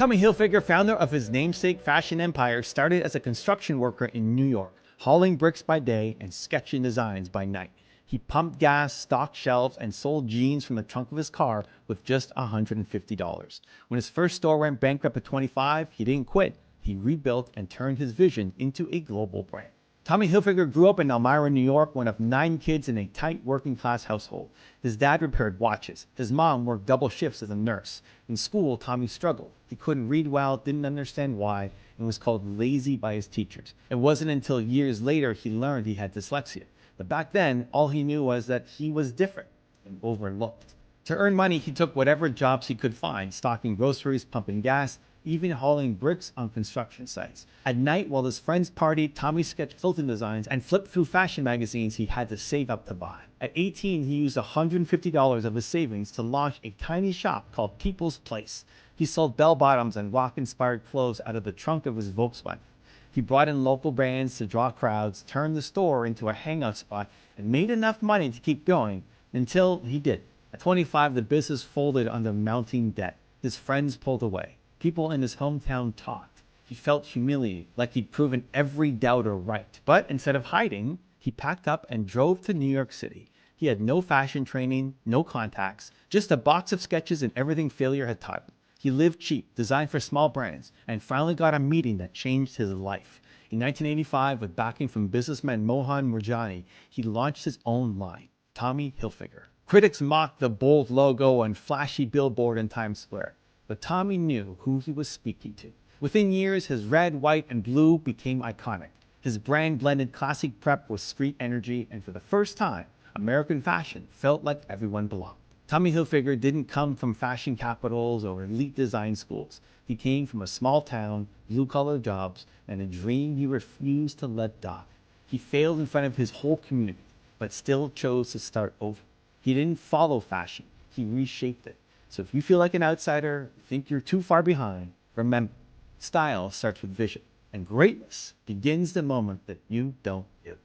Tommy Hilfiger, founder of his namesake fashion empire, started as a construction worker in New York, hauling bricks by day and sketching designs by night. He pumped gas, stocked shelves, and sold jeans from the trunk of his car with just $150. When his first store went bankrupt at 25, he didn't quit. He rebuilt and turned his vision into a global brand. Tommy Hilfiger grew up in Almyra, New York, one of 9 kids in a tight working-class household. His dad repaired watches. His mom worked double shifts as a nurse. In school, Tommy struggled. He couldn't read well, didn't understand why, and was called lazy by his teachers. It wasn't until years later he learned he had dyslexia. But back then, all he knew was that he was different and overlooked. To earn money, he took whatever jobs he could find, stocking groceries, pumping gas, even hauling bricks on construction sites. At night, while his friends partied, Tommy sketched quilting designs and flipped through fashion magazines he had to save up to buy. At 18, he used $150 of his savings to launch a tiny shop called People's Place. He sold bell-bottoms and rock-inspired clothes out of the trunk of his Volkswagen. He brought in local brands to draw crowds, turned the store into a hangout spot, and made enough money to keep going until he did. At 25, the business folded under mounting debt. His friends pulled away. People in his hometown talked. He felt humiliated, like he'd proven every doubter right. But instead of hiding, he packed up and drove to New York City. He had no fashion training, no contacts, just a box of sketches and everything failure had taught him. He lived cheap, designed for small brands, and finally got a meeting that changed his life. In 1985, with backing from businessman Mohan Murjani, he launched his own line, Tommy Hilfiger. Critics mocked the bold logo and flashy billboard in Times Square. But Tommy knew who he was speaking to. Within years, his red, white, and blue became iconic. His brand blended classic prep with street energy, and for the first time, American fashion felt like everyone belonged. Tommy Hilfiger didn't come from fashion capitals or elite design schools. He came from a small town, blue-collar jobs, and a dream he refused to let die. He failed in front of his whole community, but still chose to start over. He didn't follow fashion. He reshaped it. So if you feel like an outsider, think you're too far behind, remember, style starts with vision, and greatness begins the moment that you don't give.